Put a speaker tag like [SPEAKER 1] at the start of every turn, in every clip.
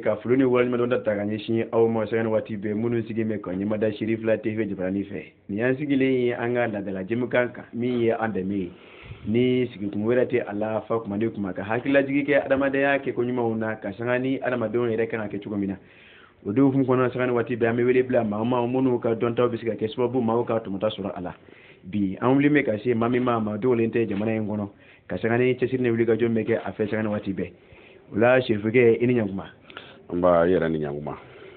[SPEAKER 1] ka fuluni wal ma don da taga ni shi aw mo sayan wati be munu sigi me ko ni mada shirif la tv jibrani fe ni an sigi le anga la dala jim kanka mi ya anda mi ni sigi kun werate ala fa kuma ne kuma ka hakila jigi ke adama da yake ko nyuma una ka sangani adama don ire kana ke chugo mina odo fum ko na sangani wati be ame wele bla ma munu ka don taw bisiga ke sababu ma ka to mata sura ala bi an wuli me ka se mami ma do lente jamana ngono ka sangani ce sirne wuli ga jomme ke afa sangani wati be wala shirfuge ini nyanguma
[SPEAKER 2] amba yera ni nyanguma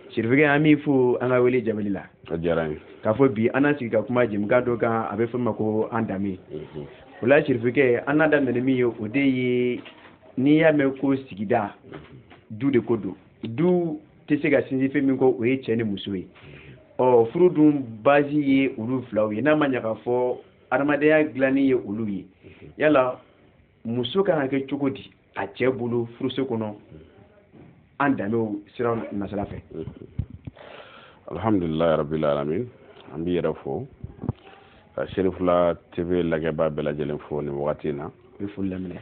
[SPEAKER 1] shirfuge ami fu anga wele jabalila
[SPEAKER 2] ajarani
[SPEAKER 1] ka fo bi ana siga kuma jim ga do ga abe fuma ko andami wala shirfuge ana da mi yo ode ni ya me ko sigida du de kodo du te sega sinzi fe mi ko o ye chene musuwe o frudum bazi ye ulu flawi na manya ka fo armade ya glani ye ulu yi yala musuka ke chukodi a cɛ bolo furuso kɔnɔ an danbew sira nasira fɛ
[SPEAKER 2] alhamdulillah rabbil alamin an bi yɛrɛ fo ka Serifula TV lagɛba bɛɛ lajɛlen fo nin wagati na
[SPEAKER 1] bi foli laminɛ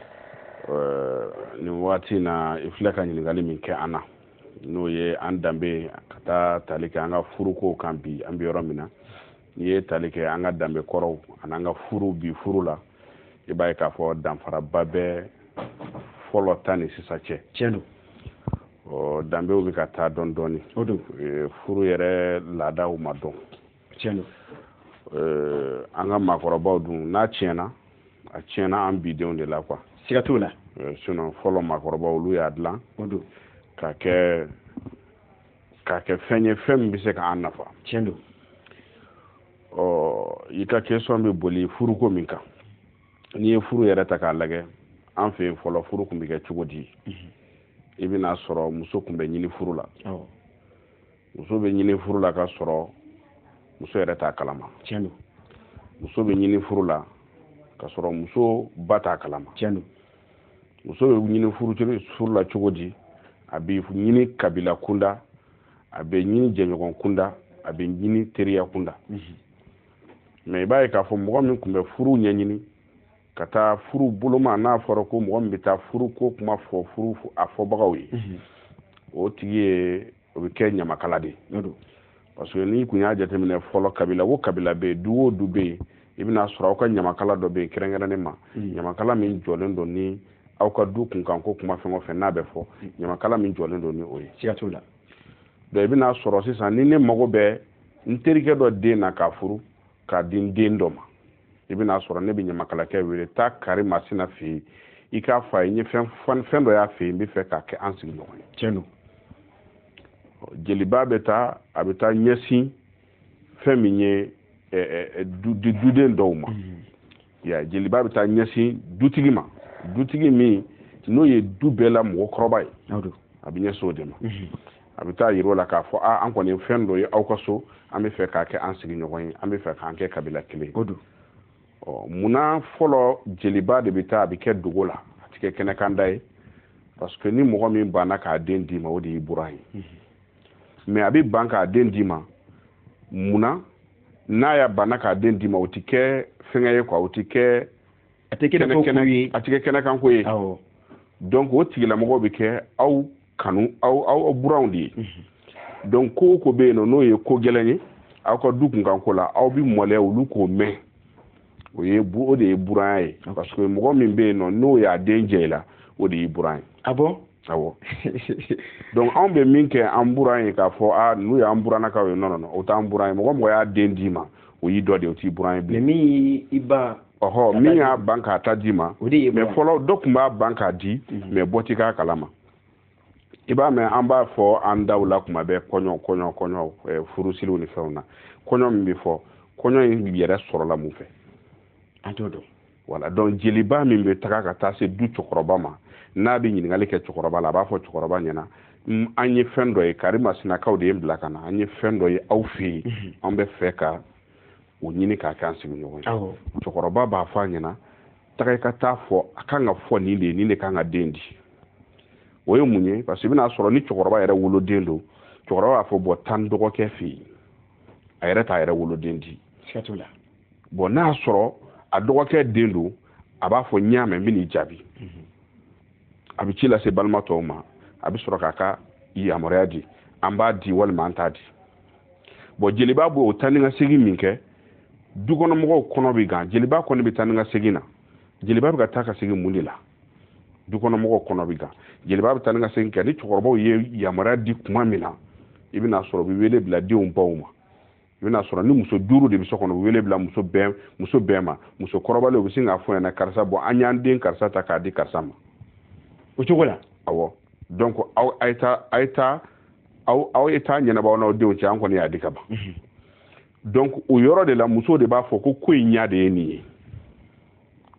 [SPEAKER 2] nin wagati na i filɛ ka ɲininkali min kɛ an na n'o ye an danbe ka taa tali kɛ an ka furuko kan bi an bɛ yɔrɔ min na n'i ye tali kɛ an ka danbe kɔrɔw ani an ka furu bi furu la i b'a ye k'a fɔ danfaraba bɛ fɔlɔ ta ni sisan cɛ
[SPEAKER 1] tiɲɛ
[SPEAKER 2] don danbew bɛ ka taa dɔɔni dɔɔni
[SPEAKER 1] o don
[SPEAKER 2] furu yɛrɛ laadaw ma dɔn
[SPEAKER 1] tiɲɛ don
[SPEAKER 2] an ka maakɔrɔbaw dun n'a tiɲɛna a tiɲɛna an bidenw de la quoi
[SPEAKER 1] siga t'o la
[SPEAKER 2] sinon fɔlɔ maakɔrɔbaw olu y'a dilan
[SPEAKER 1] o don
[SPEAKER 2] k'a kɛ fɛn ye fɛn min bɛ se k'an nafa
[SPEAKER 1] tiɲɛ don
[SPEAKER 2] i ka question bɛ boli furuko min kan n'i ye furu yɛrɛ ta k'a lajɛ an fɛ yen fɔlɔ furu kun bɛ kɛ cogo di i bɛna sɔrɔ muso kun bɛ ɲini furu la muso bɛ ɲini furu la ka sɔrɔ muso yɛrɛ t'a kalama
[SPEAKER 1] tiɲɛ don
[SPEAKER 2] muso bɛ ɲini furu la ka sɔrɔ muso ba t'a kalama
[SPEAKER 1] tiɲɛ don
[SPEAKER 2] muso bɛ ɲini furu la cogo di a bɛ ɲini kabila kunda a bɛ ɲini jɛɲɔgɔn kunda a bɛ ɲini teriya kunda mais i b'a ye k'a fɔ mɔgɔ min kun bɛ furu ɲɛɲini ka taa furu boloma n'a fɔra ko mɔgɔ min bɛ taa furu ko kuma fɔ furu a fɔbagaw ye o tigi ye o bɛ kɛ ɲamakala de parce que n'i kun y'a jateminɛ fɔlɔ kabila o kabila bɛ yen du o du bɛ yen i bɛna sɔrɔ aw ka ɲamakala dɔ bɛ yen kɛrɛnkɛrɛnnen ma ɲamakala min jɔlen don ni aw ka du kunkan ko kuma fɛn o fɛn n'a bɛ fɔ ɲamakala min jɔlen don ni o ye
[SPEAKER 1] siga t'o la
[SPEAKER 2] donc i bɛna sɔrɔ sisan ni ne mago bɛ n terikɛ dɔ den na k'a furu k'a di n den dɔ ma i bɛna sɔrɔ ne bɛ ɲamakalakɛ wele taa kari masina fɛ yen i k'a fɔ a ye n ye fɛn dɔ y'a fɛ yen n bɛ fɛ k'a kɛ an sigiɲɔgɔn ye
[SPEAKER 1] tiɲɛ don
[SPEAKER 2] jeliba bɛ taa a bɛ taa ɲɛsin fɛn min ye duden dɔw ma jeliba bɛ taa ɲɛsin dutigi ma dutigi min n'o ye du bɛɛ la mɔgɔkɔrɔba ye a bɛ ɲɛsin o de ma a bɛ taa yir'o la k'a fɔ an kɔni ye fɛn dɔ ye aw ka so an bɛ fɛ k'a kɛ an sigiɲɔgɔn ye an bɛ fɛ k'an kɛ kabila kelen ye munna fɔlɔ jeliba de bɛ taa a bɛ kɛ dogo la a tɛ kɛ kɛnɛkanda ye parce que ni mɔgɔ min banna k'a den d'i ma o de y'i buran ye mais a bɛ ban k'a den d'i ma munna n'a y'a banna k'a den d'i ma o tɛ kɛ fɛngɛ ye quoi o tɛ kɛ
[SPEAKER 1] a tɛ kɛ
[SPEAKER 2] kɛnɛkanko ye donc o tigilamɔgɔw bɛ kɛ aw kanu aw buranw de ye donc ko o ko bɛ yen nɔ n'o ye ko gɛlɛn ye aw ka du kunkanko la aw bɛ mɔlɛ olu k'o mɛn o de ye buranya ye parce que mɔgɔ min bɛ yen nɔ n'o y'a den jɛ i la o de y'i buran ye
[SPEAKER 1] awɔ
[SPEAKER 2] donc anw bɛ min kɛ an buran ye k'a fɔ n'u y'an buranakaw ye non o t'an buran ye mɔgɔ y'a den d'i ma o y'i dɔ de o t'i buran ye bilen
[SPEAKER 1] min i ba
[SPEAKER 2] min y'a ban k'a ta d'i ma mais fɔlɔ dɔ tun b'a ban k'a di mais bɔ ti k'a kalama i b'a mɛn an b'a fɔ an daw la kuma bɛɛ kɔɲɔ furusiriw ni fɛnw na kɔɲɔ min bɛ fɔ kɔɲɔ in yɛrɛ sɔrɔla mun fɛ
[SPEAKER 1] an t'o dɔn
[SPEAKER 2] voilà donc jeliba min bɛ taga ka taa se du cɛkɔrɔba ma n'a bɛ ɲininkali kɛ cɛkɔrɔba la a b'a fɔ cɛkɔrɔba ɲɛna an ye fɛn dɔ ye kari masinakaw de ye bila ka na an ye fɛn dɔ ye aw fɛ yen an bɛ fɛ ka o ɲini k'a kɛ an sigiɲɔgɔn ye cɛkɔrɔba b'a fɔ a ɲɛna taga i ka taa fɔ a kan ka fɔ nin de ye nin de kan ka den di o ye mun ye parce que i bɛna sɔrɔ ni cɛkɔrɔba yɛrɛ woloden don cɛkɔrɔba b'a fɔ bɔ taa n dɔgɔkɛ fɛ yen a yɛrɛ t'a yɛrɛ woloden di bon n'a y'a sɔrɔ a dɔgɔkɛ den don a b'a fɔ ɲa mɛn n bɛ n'i jaabi a bɛ ci lase balima tɔw ma a bɛ sɔrɔ k'a ka yamaruya di an b'a di walima an t'a di bon jeliba b'o taa ni ka segin min kɛ dukɔnɔmɔgɔw kɔnɔ bɛ gan jeliba kɔni bɛ taa ni ka segin na jeliba bɛ ka taa ka segin mun de la dukɔnɔmɔgɔw kɔnɔ bɛ gan jeliba bɛ taa ni ka segin kɛ ni cɛkɔrɔbaw ye yamaruya di kuma min na i bɛna sɔrɔ u bɛ wele bila denw baw ma i bɛna sɔrɔ ni muso 5 de bɛ so kɔnɔ u bɛ wele bila muso bɛɛ ma muso kɔrɔbalen u bɛ sin k'a fɔ ɲɛna karisa bɔ an y'an den karisa ta k'a di karisa ma
[SPEAKER 1] o cogo la
[SPEAKER 2] awɔ donc aw ye taa ɲɛnabɔ n'aw denw cɛ an kɔni y'a di ka ban donc o yɔrɔ de la muso de b'a fɔ ko in ɲa de ye nin ye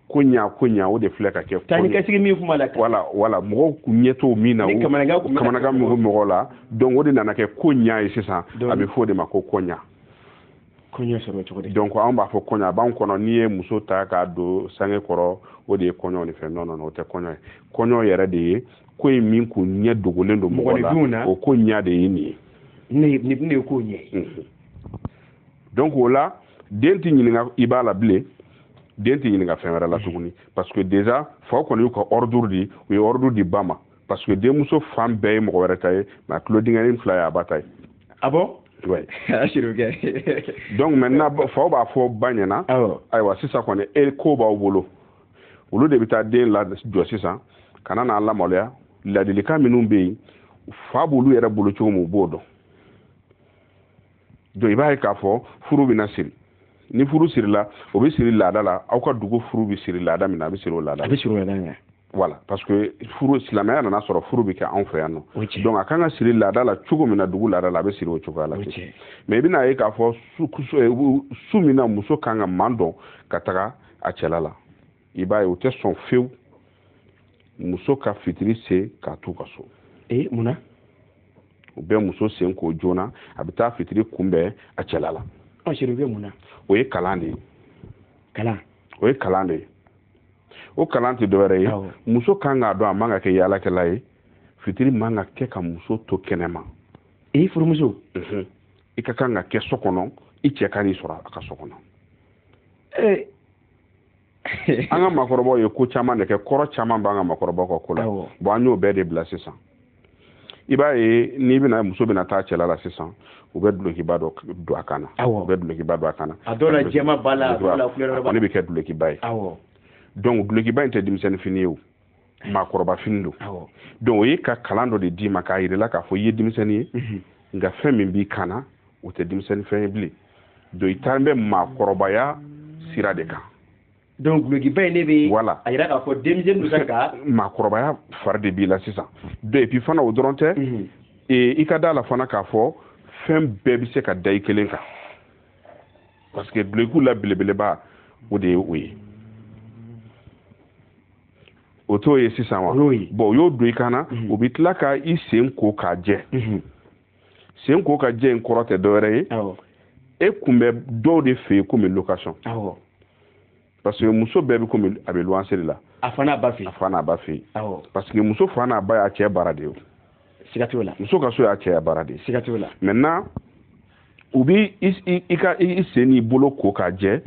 [SPEAKER 2] ko ɲa o de filɛ ka kɛ
[SPEAKER 1] taa ni ka segin min kuma la
[SPEAKER 2] wala mɔgɔw ɲɛ t'o min na kamanagan min bɛ mɔgɔw la donc o de nana kɛ ko ɲa ye sisan a bɛ fɔ o de ma ko kɔɲa
[SPEAKER 1] sɔrɔ cogo di
[SPEAKER 2] donc an b'a fɔ kɔɲa a b'an kɔnɔ n'i ye muso ta k'a don sange kɔrɔ o de ye kɔɲɔ ni fɛn non o tɛ kɔɲɔ ye kɔɲɔ yɛrɛ de ye ko in min kun ɲɛ dogolen don mɔgɔ la o ko ɲa de ye nin ye
[SPEAKER 1] ne ye ko ɲɛ
[SPEAKER 2] donc o la den tɛ ɲininka i b'a la bilen den tɛ ɲininka fɛn wɛrɛ la tuguni parce que déjà faw kɔni y'u ka ordre di u ye ordre di ba ma parce que denmuso fan bɛɛ ye mɔgɔ wɛrɛ ta ye mais a tulodingɛnin 2 ye a ba ta ye
[SPEAKER 1] ah bon
[SPEAKER 2] oui donc maintenant faw b'a fɔ ba ɲɛna ayiwa sisan kɔni ko b'aw bolo olu de bɛ taa den la jɔ sisan ka na n'a lamaloya ladilikan minnu bɛ yen fa b'olu yɛrɛ bolo cogo min u b'o dɔn donc i b'a ye k'a fɔ furu bɛna siri ni furu sirila o bɛ siri laada la aw ka dugu furu bɛ siri laada min na a bɛ siri o laada la voilà parce que furu silamɛya nana sɔrɔ furu bɛ kɛ anw fɛ yan nɔ donc a kan ka siri laada la cogo min na dugu laada la a bɛ siri o cogoya la mais i bɛna ye k'a fɔ su min na muso kan ka man dɔn ka taga a cɛla la i b'a ye o tɛ sɔn fewu muso ka fitiri se k'a t'u ka so
[SPEAKER 1] munna
[SPEAKER 2] u bɛ muso sen k'o joona a bɛ taa fitiri kunbɛn a cɛla la
[SPEAKER 1] munna
[SPEAKER 2] o ye kalan de ye o ye kalan de ye o kalan tɛ dɔwɛrɛ ye muso kan k'a dɔn a man ka kɛ yaalakɛla ye fitiri man ka kɛ ka muso to kɛnɛma
[SPEAKER 1] furumuso
[SPEAKER 2] i ka kan ka kɛ so kɔnɔ i cɛ ka n'i sɔrɔ a ka so kɔnɔ an ka maakɔrɔbaw ye ko caman de kɛ kɔrɔ caman b'an ka maakɔrɔbaw ka ko la bon an y'o bɛɛ de bila sisan i b'a ye n'i bɛna muso bɛna taa cɛla la sisan u bɛ dulokiba dɔ don a kan na u bɛ dulokiba don a kan na
[SPEAKER 1] a dɔw la jɛma b'a la
[SPEAKER 2] ne bɛ kɛ dulokiba ye donc dulokiba in tɛ denmisɛnnin fini ye o maakɔrɔba fini don donc o ye ka kalan dɔ de d'i ma k'a yir'i la k'a fɔ i ye denmisɛnnin ye nka fɛn min b'i kan na o tɛ denmisɛnnin fɛn ye bilen donc i taalen bɛ maakɔrɔbaya sira de kan
[SPEAKER 1] donc dulokiba in ne bɛ a yira k'a fɔ denmisɛnnin bɛ ka
[SPEAKER 2] maakɔrɔbaya fari de b'i la sisan donc et puis fana o dɔrɔn tɛ i ka da la fana k'a fɔ fɛn bɛɛ bɛ se ka da i kelen kan parce que dulokiw la belebeleba o de ye o ye o t'o ye sisan wa bon o y'o don i kan na o bɛ tila ka i sen ko k'a jɛ sen ko ka jɛ in kɔrɔ tɛ dɔwɛrɛ ye e kun bɛ dɔw de fɛ yen komi location parce que muso bɛɛ bɛ komi a bɛ luwanse de la
[SPEAKER 1] a fa n'a ba fɛ
[SPEAKER 2] yen parce que muso fa n'a ba y'a cɛ baara de ye
[SPEAKER 1] siga t'o la
[SPEAKER 2] muso ka so y'a cɛ baara de ye
[SPEAKER 1] siga t'o la
[SPEAKER 2] maintenant u bɛ i sen n'i bolo ko k'a jɛ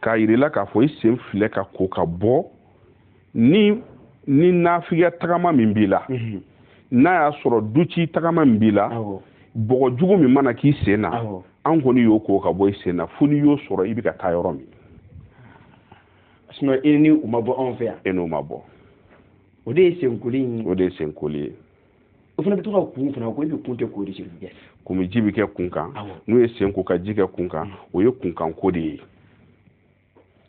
[SPEAKER 2] k'a yir'i la k'a fɔ i sen filɛ ka ko ka bɔ ni nafigiya tagama min b'i la n'a y'a sɔrɔ duci tagama min b'i la bɔgɔ jugu min mana k'i sen na an kɔni y'o ko ka bɔ i sen na fo n'i y'o sɔrɔ i bɛ ka taa yɔrɔ min
[SPEAKER 1] sinon i ni u ma bɔ anw fɛ yan
[SPEAKER 2] e n'o ma bɔ
[SPEAKER 1] o de ye senkoli
[SPEAKER 2] o de ye senkoli ye
[SPEAKER 1] o fana bɛ to ka kun fana ko i bɛ kun tɛ k'o de siri kɛ
[SPEAKER 2] komi ji bɛ kɛ kun kan n'o ye sen ko ka ji kɛ kun kan o ye kunkan ko de ye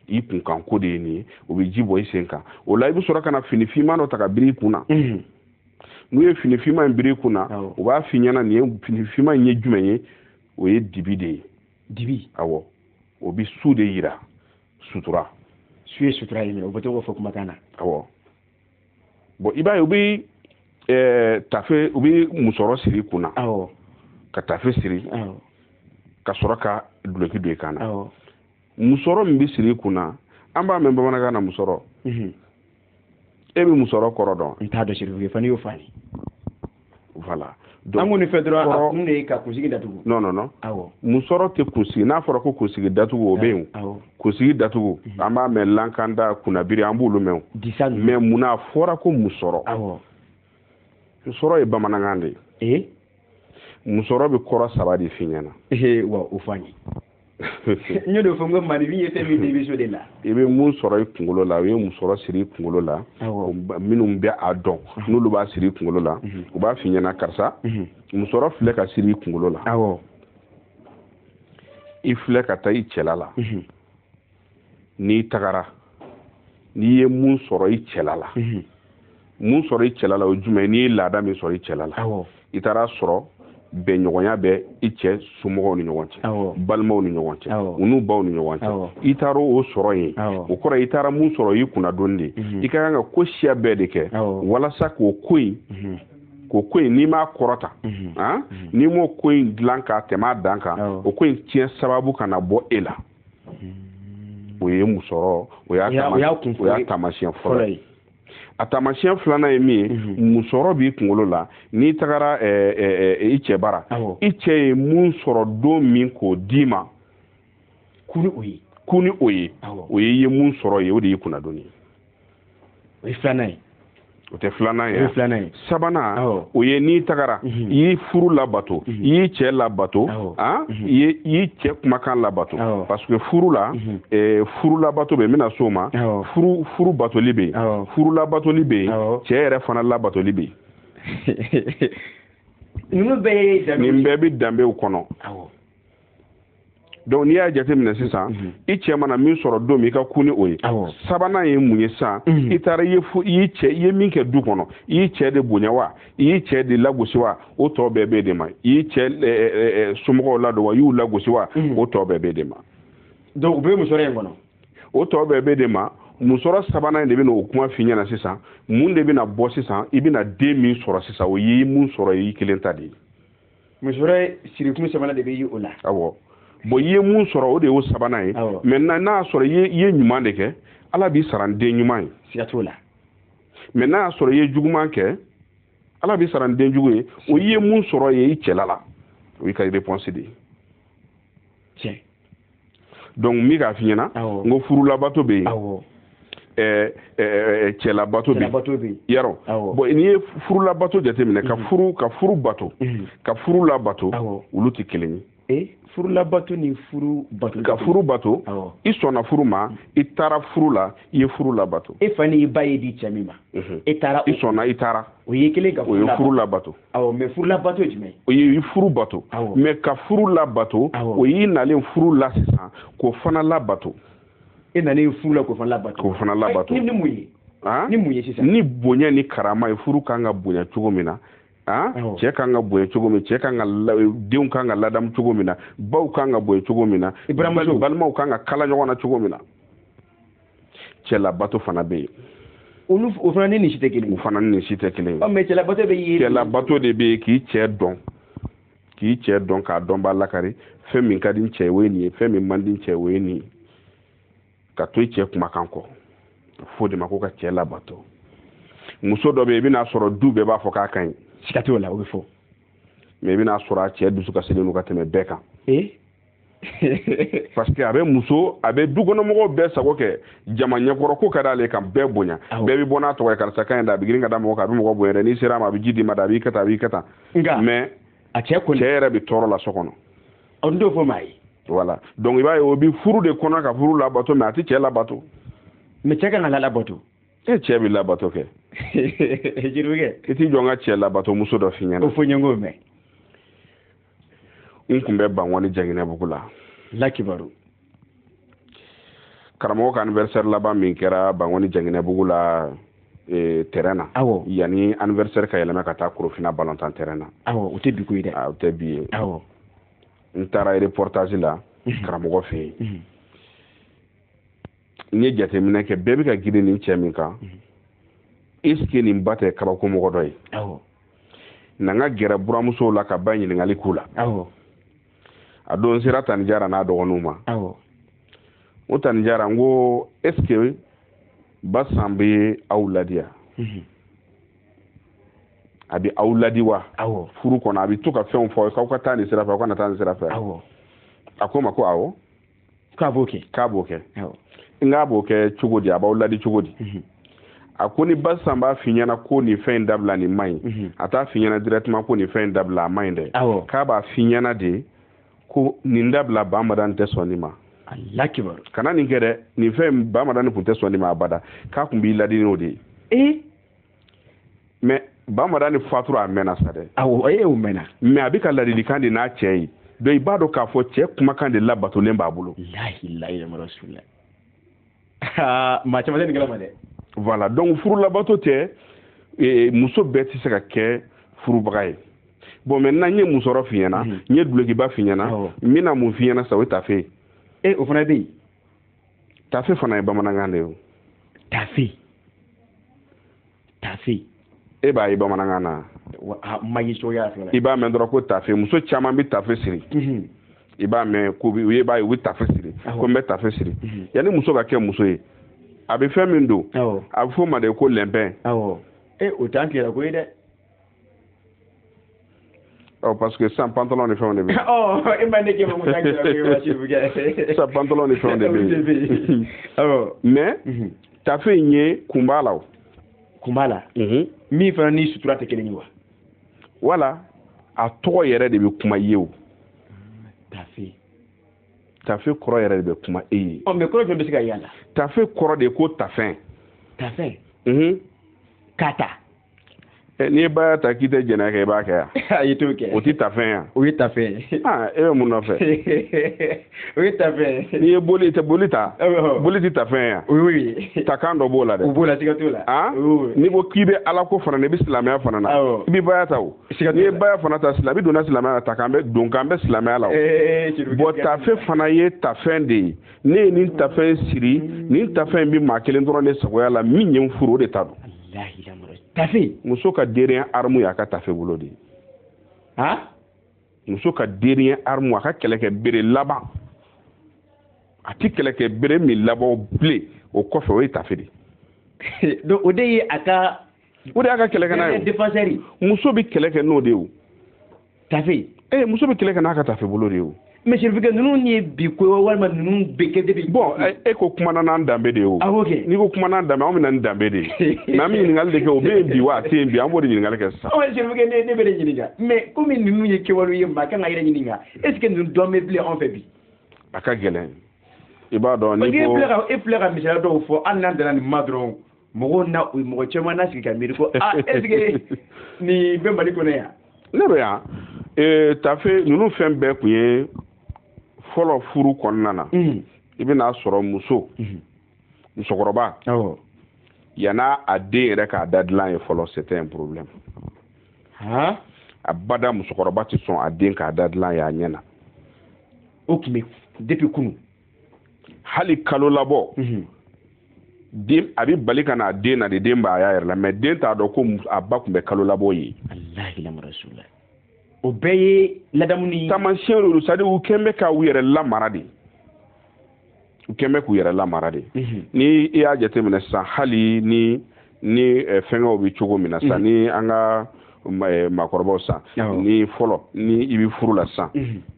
[SPEAKER 2] i kunkan ko de ye nin ye o bɛ ji bɔ i sen kan o la i bɛ sɔrɔ ka na fini finman dɔ ta ka biri i kun na n'u ye fini finman in biri i kun na o b'a f'i ɲɛna nin ye fini finman in ye jumɛn ye o ye dibi de ye
[SPEAKER 1] dibi
[SPEAKER 2] awɔ o bɛ su de yira sutura
[SPEAKER 1] su ye sutura ye o bɛ to k'o fɔ kumakan na
[SPEAKER 2] awɔ bon i b'a ye u bɛ tafe u bɛ musɔrɔ siri i kunna ka tafe siri ka sɔrɔ ka duloki don i kan na musɔrɔ min bɛ siri i kunna an b'a mɛn bamanankan na musɔrɔ e bɛ musɔrɔ kɔrɔ dɔn n t'a dɔn sirifu ye fana y'o fani voilà an ko ni fɛn dɔrɔn a kun de ye ka kunsigi datugu non musɔrɔ tɛ kunsigi n'a fɔra ko kunsigi datugu o bɛ yen kunsigi datugu an b'a mɛn lankanda kunnabiri an b'olu mɛn mais munna fɔra ko musɔrɔ musɔrɔ ye bamanankan de ye musɔrɔ bɛ kɔrɔ 3 de f'i ɲɛna
[SPEAKER 1] wa o fɔ an ye n y'o de fɔ n ko manifin ye fɛn min de bɛ so de la
[SPEAKER 2] i bɛ mun sɔrɔ i kunkolo la u ye musɔrɔ siri i kunkolo la minnu bɛ a dɔn n'olu b'a siri i kunkolo la u b'a f'i ɲɛna karisa musɔrɔ filɛ ka siri i kunkolo la i filɛ ka taa i cɛla la n'i tagara n'i ye mun sɔrɔ i cɛla la mun sɔrɔ i cɛla la o jumɛn n'i ye laada min sɔrɔ i cɛla la i taara sɔrɔ bɛnɲɔgɔnya bɛ i cɛ somɔgɔw ni ɲɔgɔn cɛ balimaw ni ɲɔgɔn cɛ u n'u baw ni ɲɔgɔn cɛ i taara o sɔrɔ yen o kɔrɔ i taara mun sɔrɔ i kunna dɔɔni de i ka kan ka ko siya bɛɛ de kɛ walasa k'o ko in n'i m'a kɔrɔta n'i m'o ko in dilan k'a tɛmɛ a dan kan o ko in tiɲɛ sababu kana bɔ e la o ye musɔrɔ o y'a taamasiyɛn fɔlɔ ye a taamasiyɛn filanan ye min ye musɔrɔ b'i kunkolo la n'i tagara i cɛ bara i cɛ ye mun sɔrɔ don min k'o d'i ma ku ni o ye o ye i ye mun sɔrɔ ye o de y'i kunnadonni ye o ye filanan ye o tɛ filanan ye sabanan o ye n'i tagara i y'i furu labato i y'i cɛ labato i y'i cɛ kumakan labato parce que furu la furu labato bɛ yen n bɛna s'o ma furu batoli bɛ yen furu labatoli bɛ yen cɛ yɛrɛ fana labatoli bɛ yen nin bɛɛ bɛ danbew kɔnɔ donc n'i y'a jateminɛ sisan i cɛ mana min sɔrɔ don min i ka ku ni o ye sabanan ye mun ye sisan i taara i ye min kɛ du kɔnɔ i y'i cɛ de bonya wa i y'i cɛ de lagosi wa o tɔ bɛɛ b'e de ma i y'i cɛ somɔgɔw ladon wa i y'u lagosi wa o tɔ bɛɛ b'e de ma donc u bɛ musɔrɔ in kɔnɔ o tɔ bɛɛ b'e de ma musɔrɔ sabanan de bɛ na o kuma f'i ɲɛna sisan mun de bɛna bɔ sisan i bɛna den min sɔrɔ sisan o y'i mun sɔrɔ i kelen ta de ye musɔrɔ sirikun sabanan de bɛ ye o la awɔ bon i ye mun sɔrɔ o de y'o sabanan ye maintenant n'a y'a sɔrɔ i ye ɲuman de kɛ ala b'i sara n den ɲuman ye siga t'o la mais n'a y'a sɔrɔ i ye juguman kɛ ala b'i sara n den jugu ye o i ye mun sɔrɔ ye i cɛla la o y'i ka réponse de ye tiɲɛ donc n bɛ k'a f'i ɲɛna n ko furulabato bɛ yen cɛlabato bɛ yen yarɔ bon n'i ye furulabato jateminɛ ka furu bato ka furu labato olu tɛ kelen ye furulabato ni furu bato ka furu bato i sɔnna furu ma i taara furu la i ye furu labato e fa ni i ba ye di cɛ min ma e taara i sɔnna i taara o ye kelen ka furu labato mais furu labato jumɛn o ye furu bato mais ka furu labato o y'i nalen furu la sisan k'o fana labato e nalen furu la k'o fana labato ni mun ye ni mun ye sisan ni bonya ni karama ye furu kan ka bonya cogo min na cɛ kan ka bonya cogo min cɛ kan ka denw kan ka ladamu cogo min na baw kan ka bonya cogo min na balimaw kan ka kala ɲɔgɔn na cogo min na cɛlabato fana bɛ yen o fana ni nin si tɛ kelen ye o fana ni nin si tɛ kelen ye mais cɛlabato bɛ yen cɛlabato de bɛ yen k'i cɛ dɔn k'a dɔn b'a lakari fɛn min ka di n cɛ o ye nin ye fɛn min man di n cɛ o ye nin ye ka to i cɛ kumakan kɔ fo de ma ko ka cɛ labato muso dɔ bɛ yen i bɛna sɔrɔ du bɛɛ b'a fɔ k'a ka ɲi siga t'o la o bɛ fɔ mais i bɛna sɔrɔ a cɛ dusu kasilen don ka tɛmɛ bɛɛ kan parce que a bɛ dukɔnɔmɔgɔw bɛɛ sago kɛ jama ɲɛkɔrɔ ko ka d'ale kan bɛɛ bonya bɛɛ bɛ bɔ n'a tɔgɔ ye karisa ka ɲi da a bɛ girin ka da mɔgɔ kan a bɛ mɔgɔ bonya dɛ n'i sera a ma a bɛ ji d'i ma da a b'i kɛ tan mais a cɛ yɛrɛ bɛ tɔɔrɔ la so kɔnɔ n t'o fɔ maa ye voilà donc i b'a ye o bɛ furu de kɔnɔ ka furu labato mais a tɛ cɛ labato mais cɛ kan ka labato cɛ bɛ labato kɛ jirikɛ i t'i jɔ n ka cɛ labato muso dɔ f'i ɲɛna o fɔ ɲɛngo mɛn n tun bɛ Bangɔni Jaginɛbugu la Lakibaru karamɔgɔ ka anniversaire laban min kɛra Bangɔni Jaginɛbugu la terrain na yanni anniversaire ka yɛlɛma ka taa Korofina balontan terrain na o tɛ bi ko ye dɛ o tɛ bi ye n taara reportage la karamɔgɔ fɛ yen n ye jateminɛ kɛ bɛɛ bɛ ka girin nin cɛ min kan est-ce que nin ba tɛ kabako mɔgɔ dɔ ye na n ka gɛrɛ buramusow la ka ba ɲininkali k'u la a don sera Tani Jara n'a dɔgɔninw ma o Tani Jara n ko est-ce que Basan bɛ aw ladi wa a bɛ aw ladi wa furu kɔnɔ a bɛ to ka fɛnw fɔ k'aw ka taa nin sira fɛ aw kana taa nin sira fɛ a ko ma ko awɔ k'a b'o kɛ n k'a b'o kɛ cogo di a b'aw ladi cogo di a ko ni Basan b'a f'i ɲɛna ko nin fɛn in dabila nin man ɲi a t'a f'i ɲɛna directement ko nin fɛn in dabila a man ɲi dɛ k'a b'a f'i ɲɛna de ko nin dabila Bamadani tɛ sɔn nin ma kana nin kɛ dɛ nin fɛn Bamadani tun tɛ sɔn nin ma abada k'a tun b'i ladi n'o de ye mais Bamadani fatura a mɛnna sa dɛ o mɛnna mais a bɛ ka ladilikan de n'a cɛ ye donc i b'a dɔn k'a fɔ cɛ kumakan de labatolen b'a bolo
[SPEAKER 1] maa caman tɛ nin kalama dɛ
[SPEAKER 2] voilà donc furu labato tɛ muso bɛɛ tɛ se ka kɛ furubaga ye bon maintenant n ye mun sɔrɔ f'i ɲɛna n ye dulokiba f'i ɲɛna n bɛna mun f'i ɲɛna sa o ye tafe o fana bɛ yen tafe fana ye bamanankan de ye tafe e b'a ye bamanankan na i b'a mɛn dɔrɔn ko tafe muso caman bɛ tafe siri i b'a mɛn ko i b'a ye u bɛ tafe siri ko n bɛ tafe siri yanni muso ka kɛ muso ye a bɛ fɛn min don a bɛ f'o ma de ko lɛnpɛn
[SPEAKER 1] o t'an tigɛ ko ye dɛ
[SPEAKER 2] parce que sisan pantalon ni fɛnw de bɛ
[SPEAKER 1] yen e ma ne kɛ ko t'an tigɛ ko ye waati bɛ kɛ
[SPEAKER 2] sisan pantalon ni fɛnw de bɛ yen mais tafe in ye kun b'a la min fana ni sutura tɛ kelen ye wa wala a tɔgɔ yɛrɛ de bɛ kuma i ye o tafe kɔrɔ yɛrɛ de bɛ kuma e ye
[SPEAKER 1] mais kɔrɔ jɔn bɛ se ka yala
[SPEAKER 2] tafe kɔrɔ de ko tafɛn
[SPEAKER 1] kata
[SPEAKER 2] n'i ye baya ta k'i tɛ jɛnɛ kɛ i b'a kɛ yan
[SPEAKER 1] ayi t'o kɛ
[SPEAKER 2] o tɛ tafɛn yan
[SPEAKER 1] o ye tafɛn
[SPEAKER 2] e bɛ mun nɔfɛ
[SPEAKER 1] o ye tafɛn
[SPEAKER 2] n'i ye boli ta boli tɛ tafɛn yan takan dɔ b'o la dɛ
[SPEAKER 1] o b'o la siga t'o la
[SPEAKER 2] n'i ko k'i bɛ ala ko fana na i bɛ silamɛya fana na i bɛ baya ta o n'i ye baya fana ta i bɛ donna silamɛya la ta k'an bɛ silamɛya la o bon tafe fana ye tafɛn de ye ne ye nin tafɛn siri nin tafɛn bɛ maa kelen dɔrɔn de sagoya la min ye n furu o de ta don
[SPEAKER 1] tafe
[SPEAKER 2] muso ka deeriya armu y'a ka tafe bolo de ye muso ka deeriya armu a ka kɛlɛkɛ bere laban a ti kɛlɛkɛ bere min laban bilen o kɔfɛ o ye tafe de
[SPEAKER 1] donc o de ye a ka
[SPEAKER 2] kɛlɛkɛ n'a ye
[SPEAKER 1] défenseur
[SPEAKER 2] muso bɛ kɛlɛ kɛ n'o de ye o
[SPEAKER 1] tafe
[SPEAKER 2] muso bɛ kɛlɛ kɛ n'a ka tafe bolo de ye o
[SPEAKER 1] mais Chérifukɛ ninnu ye bi ko walima ninnu bɛ kɛ depuis
[SPEAKER 2] bon e ko kumana n'an danbe de ye o n'i ko kumana n'an danbe anw bɛ na ni danbe de ye mais an bɛ ɲininkali de kɛ o bɛ yen bi wa a tɛ yen bi an b'o de ɲininkali kɛ sisan
[SPEAKER 1] Chérifukɛ ne bɛ de ɲininka mais komi ninnu ye kɛwalew ye maa kan ka yɛrɛ ɲininka est ce que ninnu dɔn bɛ bilen anw fɛ bi
[SPEAKER 2] a ka gɛlɛn i b'a dɔn ni ko
[SPEAKER 1] e filɛ ka misaliya dɔw fɔ hali n'an dara nin ma dɔrɔn mɔgɔ caman na sigi ka miiri ko est ce que nin bɛ Mali kɔnɔ yan
[SPEAKER 2] ne bɛ yan tafe ninnu fɛn bɛɛ tun ye fɔlɔ furu kɔnɔna na i bɛna sɔrɔ musokɔrɔba yan'a a den yɛrɛ k'a da dilan ye fɔlɔ c'était un problème a bada musokɔrɔba tɛ sɔn a den k'a da dilan ye a ɲɛ na
[SPEAKER 1] o tun bɛ depuis kunun
[SPEAKER 2] hali kalo labɔ den a bɛ bali ka n'a den na de den b'a y'a yɛrɛ la mais den t'a dɔn ko a ba tun bɛ kalo labɔ ye
[SPEAKER 1] o bɛɛ ye ladamu ni
[SPEAKER 2] taamasiyɛn de c'est à dire u kɛn bɛ ka u yɛrɛ lamara de ni i y'a jateminɛ sisan hali ni fɛngɛw bɛ cogo min na sisan ni an ka maakɔrɔbaw sisan ni fɔlɔ ni i bɛ furu la sisan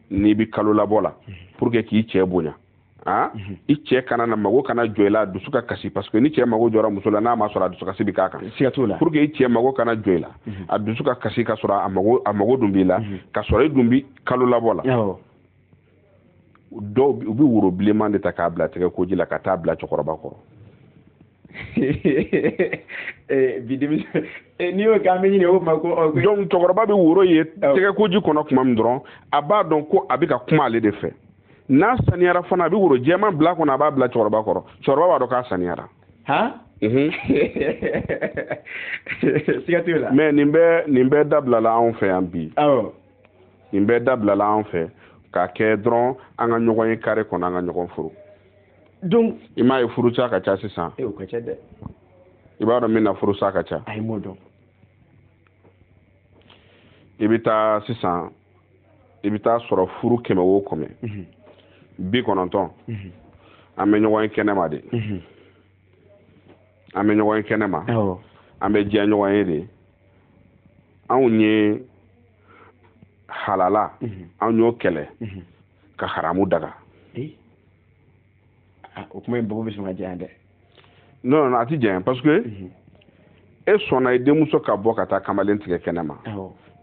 [SPEAKER 2] ni i bɛ kalo labɔ la pour que k'i cɛ bonya i cɛ kana na mago kana jɔ i la a dusu ka kasi parce que ni cɛ mago jɔra muso la n'a ma sɔrɔ a dusu kasi bɛ k'a kan pour que i cɛ mago kana jɔ i la a dusu ka kasi ka sɔrɔ a mago dun b'i la ka sɔrɔ i dun bi kalo labɔ la dɔw u bɛ woro bilenman de ta k'a bila tɛgɛ koji la ka taa bila cɛkɔrɔba kɔrɔ
[SPEAKER 1] n'i y'o kɛ an bɛ ɲini o ma ko
[SPEAKER 2] donc cɛkɔrɔba bɛ woro ye tɛgɛ koji kɔnɔ tuma min dɔrɔn a b'a dɔn ko a bɛ ka kuma ale de fɛ n'a saniyara fana a bɛ woro jɛman bila kɔnɔ a b'a bila cɛkɔrɔba kɔrɔ cɛkɔrɔba b'a dɔn k'a saniyara
[SPEAKER 1] siga t'o la
[SPEAKER 2] mais nin bɛɛ dabilala anw fɛ yan bi nin bɛɛ dabilala anw fɛ k'a kɛ dɔrɔn an ka ɲɔgɔn ye kare kɔnɔ an ka ɲɔgɔn furu donc i m'a ye furucɛ ka ca sisan
[SPEAKER 1] o ka ca dɛ
[SPEAKER 2] ibara min na furu saka cha
[SPEAKER 1] ay modo
[SPEAKER 2] ibita sisan ibita soro furu keme wo kome bi kononton ame ɲɔgɔn kɛnɛma de an bɛ ɲɔgɔn kɛnɛma an bɛ diya ɲɔgɔn ye de anw ye halala anw y'o kɛlɛ ka haramu daga
[SPEAKER 1] o kuma in bɛ sɔn ka diya dɛ
[SPEAKER 2] non a ti diya parce que e sɔnna i denmuso ka bɔ ka taa kamalen tigɛ kɛnɛma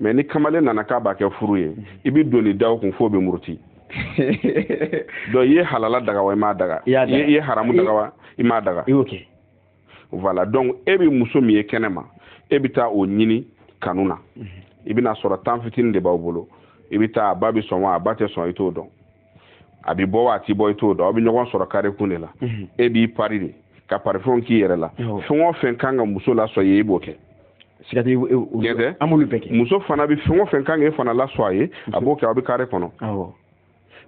[SPEAKER 2] mais ni kamalen nana k'a b'a kɛ furu ye i bɛ don ni daw kun fo bɛ muruti donc i ye halala daga wa i m'a daga i ye haramu daga wa i m'a daga voilà donc e bɛ muso min ye kɛnɛma e bɛ taa o ɲini kanu na i bɛna sɔrɔ tan fitinin de b'aw bolo i bɛ taa a ba bɛ sɔn wa a ba tɛ sɔn i t'o dɔn a bɛ bɔ wa a tɛ bɔ i t'o dɔn aw bɛ ɲɔgɔn sɔrɔ kare kun de la e b'i pari de ka parifɛnw k'i yɛrɛ la fɛn o fɛn kan ka muso lasɔn ye i b'o kɛ muso fana bɛ fɛn o fɛn kan ka e fana lasɔn a ye a b'o kɛ aw bɛ kare kɔnɔ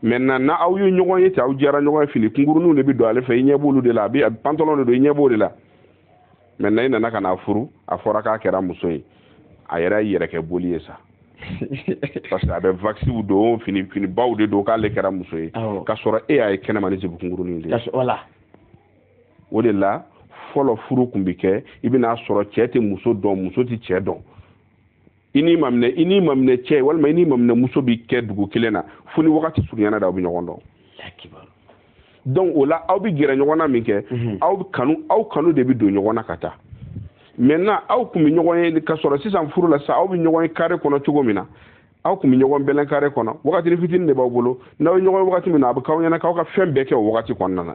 [SPEAKER 2] maintenant na aw ye ɲɔgɔn ye ten aw jɛra ɲɔgɔn ye fini kunkuruninw de bɛ don ale fɛ i ɲɛ b'olu de la a bɛ pantalon de don i ɲɛ b'o de la maintenant i nana ka na furu a fɔra k'a kɛra muso ye a yɛrɛ ye yɛrɛ kɛ boli ye sa parce que a bɛ vaccine don fini baw de don k'ale kɛra muso ye ka sɔrɔ e y'a ye kɛnɛma ni segu kunkurunin de ye o de la fɔlɔ furu kun bɛ kɛ i bɛna sɔrɔ cɛ tɛ muso dɔn muso tɛ cɛ dɔn i n'i ma minɛ cɛ walima i n'i ma minɛ muso bɛ kɛ dugu kelen na fo ni wagati surunyana da aw bɛ ɲɔgɔn dɔn donc o la aw bɛ gɛrɛ ɲɔgɔn na min kɛ aw kanu de bɛ don ɲɔgɔn na ka taa maintenant aw kun bɛ ɲɔgɔn ye ka sɔrɔ sisan furu la sisan aw bɛ ɲɔgɔn ye kare kɔnɔ cogo min na aw kun bɛ ɲɔgɔn bɛlɛn kare kɔnɔ wagati fitinin de b'aw bolo n'aw ye ɲɔgɔn ye wagati min na a bɛ k'aw ɲɛna k'aw ka fɛn bɛɛ kɛ o wagati kɔnɔna na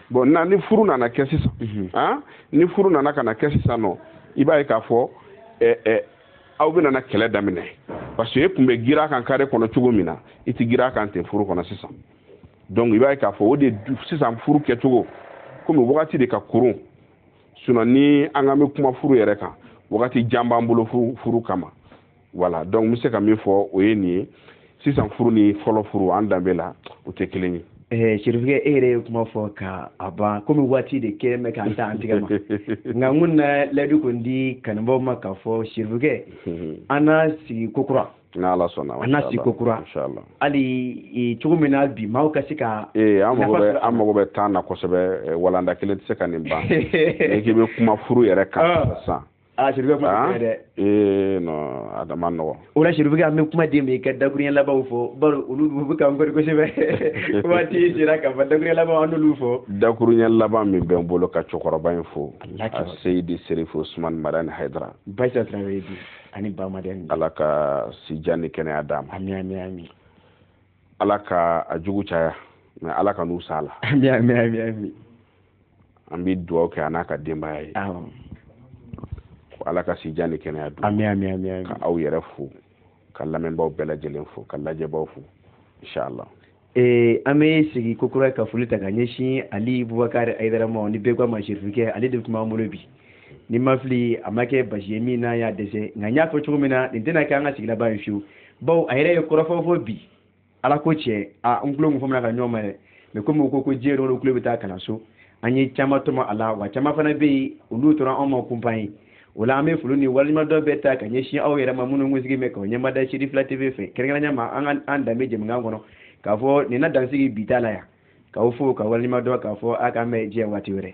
[SPEAKER 2] bon ni furu nana kɛ sisan ni furu nana ka na kɛ sisan nɔ i b'a ye k'a fɔ aw bɛ nana kɛlɛ daminɛ parce que e kun bɛ gira kan kare kɔnɔ cogo min na i tɛ gira kan ten furu kɔnɔ sisan donc i b'a ye k'a fɔ o de sisan furu kɛcogo komi wagati de ka kurun sinon ni an ka bɛ kuma furu yɛrɛ kan wagati jan b'an bolo furu kama voilà donc n bɛ se ka min fɔ o ye nin ye sisan furu ni fɔlɔ furu an danbe la o tɛ kelen ye.
[SPEAKER 1] Sherifukɛ e yɛrɛ ye kuma fɔ ka a ban komi waati de kɛlen bɛ k'an ta an tigɛ ma nka n kun na layidu kun di kanubaaw ma k'a fɔ Sherifukɛ an na sigi kokura
[SPEAKER 2] n'Ala sɔnna
[SPEAKER 1] an na sigi kokura hali cogo min na bi maaw ka se ka
[SPEAKER 2] an mago bɛ temps na kosɛbɛ walanda kelen tɛ se ka nin ban n'i k'i bɛ kuma furu yɛrɛ kan sisan
[SPEAKER 1] Sherifukɛ kuma tɛ dɛ
[SPEAKER 2] non a ma nɔgɔ
[SPEAKER 1] o la Sherifukɛ an bɛ kuma di min ka dakuruɲɛ labanw fɔ bari olu bɛ k'an kɔri kosɛbɛ waati sera ka fɔ dakuruɲɛ labanw an n'olu fɔ
[SPEAKER 2] dakuruɲɛ laban min bɛ n bolo ka cɛkɔrɔba in fo a Seyidi Serifu Usumani Madani Hayidara
[SPEAKER 1] Bayisa Tarawele ani Ba Madani
[SPEAKER 2] Ala ka sija ni kɛnɛya d'a ma
[SPEAKER 1] amin
[SPEAKER 2] Ala ka a jugu caya mais Ala ka n'u sa la
[SPEAKER 1] amin
[SPEAKER 2] an bɛ dugawu kɛ a n'a ka denbaya ye Ala ka sija ni kɛnɛya d'u
[SPEAKER 1] amin
[SPEAKER 2] ka aw yɛrɛ fo ka lamɛnbaaw bɛɛ lajɛlen fo ka lajɛbaw fo inshallah
[SPEAKER 1] an bɛ sigi kokura ka foli ta ka ɲɛsin Ali Bubakari Hayidara ma ni bɛɛ ko a ma Sherifukɛ ale de tun b'an bolo bi ni ma fili a ma kɛ basi ye min n'a y'a dɛsɛ nka n y'a fɔ cogo min na nin tɛna kɛ an ka sigi laban ye fiyewu bawo a yɛrɛ ye kɔrɔfɔ fɔ bi Ala ko tiɲɛ n tulo mun fɔ mina ka ɲɔgɔn ma dɛ mais komi u ko diɲɛ don olu tulo bɛ taa kalanso an ye caman tɔmɔ a la wa caman fana bɛ yen olu tora anw ma kunpan ye o la an bɛ foli ni waliɲumandɔn bɛɛ ta ka ɲɛsin aw yɛrɛ ma minnu kun sigi bɛ k'aw ɲɛmada Sherifila TV fɛ kɛrɛnkɛrɛnnenya ma an danbe jɛmukan kɔnɔ k'a fɔ nin na dansigi bi t'a la yan k'aw fo ka waliɲumandɔn k'a fɔ a k'an bɛn diɲɛ waati wɛrɛ